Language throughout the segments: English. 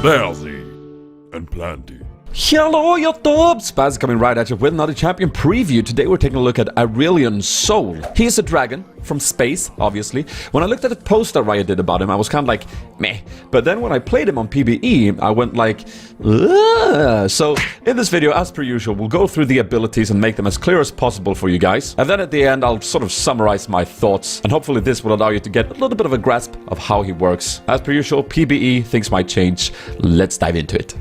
Sp4zie and Plenty. Hello YouTube! Sp4zie coming right at you with another champion preview. Today we're taking a look at AURELION SOL. He's a dragon from space, obviously. When I looked at the post that Riot did about him, I was kind of like, meh. But then when I played him on PvE, I went like, ugh. So in this video, as per usual, we'll go through the abilities and make them as clear as possible for you guys. And then at the end, I'll sort of summarize my thoughts. And hopefully this will allow you to get a little bit of a grasp of how he works. As per usual, PvE, things might change. Let's dive into it.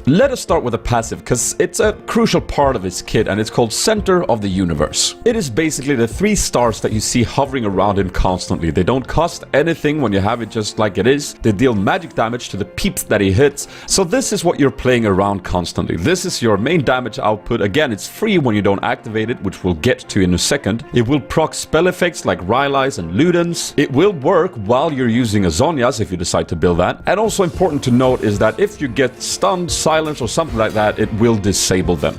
Let us start with a passive, because it's a crucial part of his kit, and it's called Center of the Universe. It is basically the 3 stars that you see hovering around him constantly. They don't cost anything when you have it just like it is. They deal magic damage to the peeps that he hits. So this is what you're playing around constantly. This is your main damage output. Again, it's free when you don't activate it, which we'll get to in a second. It will proc spell effects like Rylai's and Ludens. It will work while you're using a Zhonya's if you decide to build that. And also important to note is that if you get stunned, silence or something like that, it will disable them.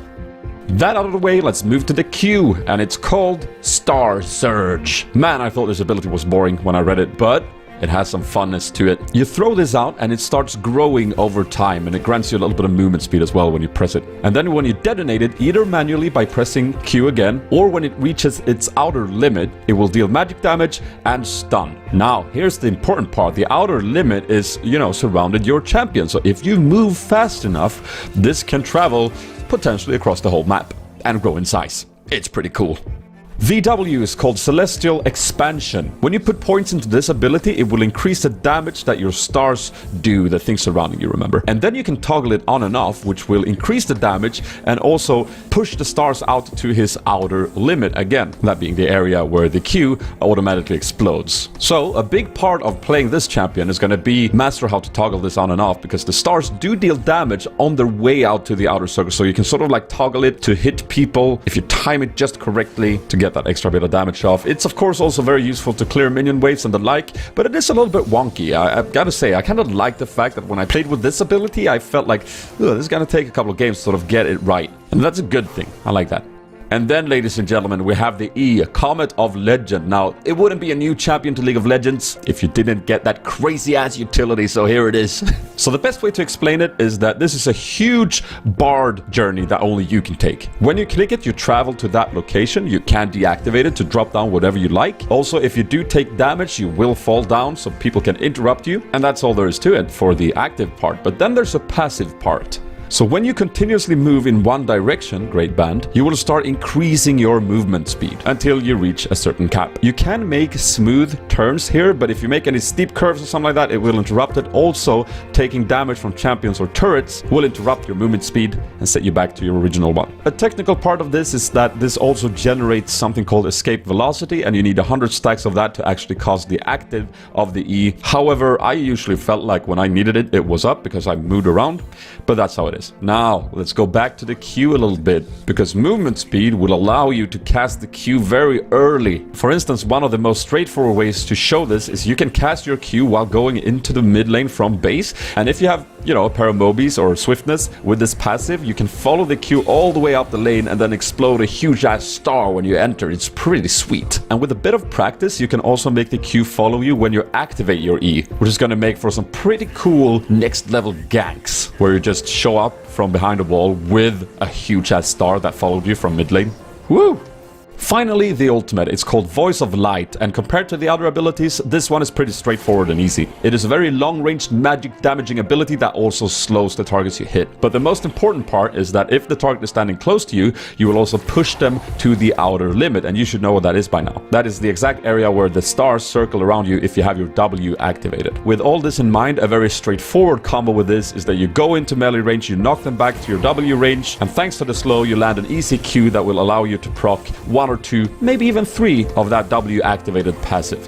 That out of the way, let's move to the Q, and it's called Star Surge. Man, I thought this ability was boring when I read it, but it has some funness to it. You throw this out and it starts growing over time, and it grants you a little bit of movement speed as well when you press it. And then when you detonate it, either manually by pressing Q again, or when it reaches its outer limit, it will deal magic damage and stun. Now, here's the important part. The outer limit is, surrounded your champion. So if you move fast enough, this can travel potentially across the whole map and grow in size. It's pretty cool. VW is called Celestial Expansion. When you put points into this ability, it will increase the damage that your stars do, the things surrounding you, remember? And then you can toggle it on and off, which will increase the damage and also push the stars out to his outer limit again, that being the area where the Q automatically explodes. So a big part of playing this champion is going to be master how to toggle this on and off, because the stars do deal damage on their way out to the outer circle. So you can sort of like toggle it to hit people if you time it just correctly to get that extra bit of damage off. It's of course also very useful to clear minion waves and the like, but it is a little bit wonky. I've got to say, I kind of like the fact that when I played with this ability, I felt like, this is going to take a couple of games to sort of get it right. And that's a good thing. I like that. And then, ladies and gentlemen, we have the E, Comet of Legend. Now, it wouldn't be a new champion to League of Legends if you didn't get that crazy-ass utility, so here it is. So the best way to explain it is that this is a huge bard journey that only you can take. When you click it, you travel to that location. You can deactivate it to drop down whatever you like. Also, if you do take damage, you will fall down, so people can interrupt you. And that's all there is to it for the active part. But then there's a passive part. So when you continuously move in one direction, great band, you will start increasing your movement speed until you reach a certain cap. You can make smooth turns here, but if you make any steep curves or something like that, it will interrupt it. Also, taking damage from champions or turrets will interrupt your movement speed and set you back to your original one. A technical part of this is that this also generates something called escape velocity, and you need 100 stacks of that to actually cause the active of the E. However, I usually felt like when I needed it, it was up because I moved around, but that's how it is. Now, let's go back to the Q a little bit, because movement speed will allow you to cast the Q very early. For instance, one of the most straightforward ways to show this is you can cast your Q while going into the mid lane from base, and if you have, a pair of Mobies or Swiftness with this passive, you can follow the Q all the way up the lane and then explode a huge-ass star when you enter. It's pretty sweet. And with a bit of practice, you can also make the Q follow you when you activate your E, which is going to make for some pretty cool next-level ganks, where you just show up from behind a wall with a huge-ass star that followed you from mid lane. Woo! Finally, the ultimate. It's called Voice of Light, and compared to the other abilities, this one is pretty straightforward and easy. It is a very long-range magic damaging ability that also slows the targets you hit. But the most important part is that if the target is standing close to you, you will also push them to the outer limit, and you should know what that is by now. That is the exact area where the stars circle around you if you have your W activated. With all this in mind, a very straightforward combo with this is that you go into melee range, you knock them back to your W range, and thanks to the slow, you land an easy Q that will allow you to proc 1 or 2, maybe even 3 of that W activated passive.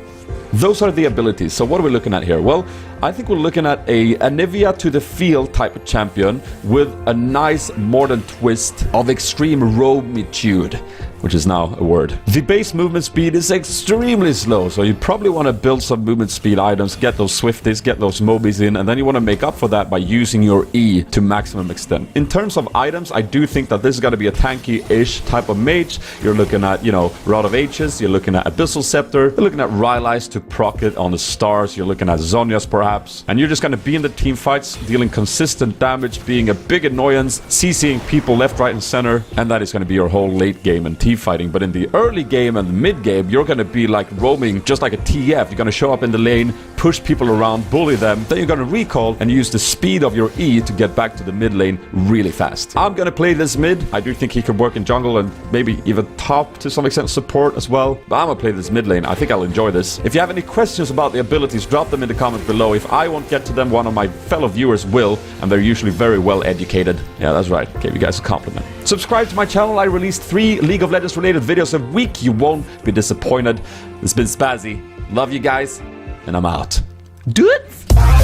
Those are the abilities. So what are we looking at here? Well, I think we're looking at a Anivia to the field type of champion with a nice modern twist of extreme roamitude, which is now a word. The base movement speed is extremely slow, so you probably want to build some movement speed items, get those Swifties, get those Mobies in, and then you want to make up for that by using your E to maximum extent. In terms of items, I do think that this is going to be a tanky-ish type of mage. You're looking at, Rod of Ages, you're looking at Abyssal Scepter, you're looking at Rylai's to proc it on the stars, you're looking at Zhonya's perhaps, perhaps. And you're just gonna be in the team fights, dealing consistent damage, being a big annoyance, CCing people left, right, and center. And that is gonna be your whole late game and team fighting. But in the early game and the mid game, you're gonna be like roaming just like a TF. You're gonna show up in the lane, push people around, bully them. Then you're gonna recall and use the speed of your E to get back to the mid lane really fast. I'm gonna play this mid. I do think he could work in jungle and maybe even top to some extent support as well. But I'm gonna play this mid lane. I think I'll enjoy this. If you have any questions about the abilities, drop them in the comments below. If I won't get to them, one of my fellow viewers will, and they're usually very well educated. Yeah, that's right. Gave you guys a compliment. Subscribe to my channel. I release 3 League of Legends related videos a week. You won't be disappointed. This has been Sp4zie. Love you guys, and I'm out. Do it!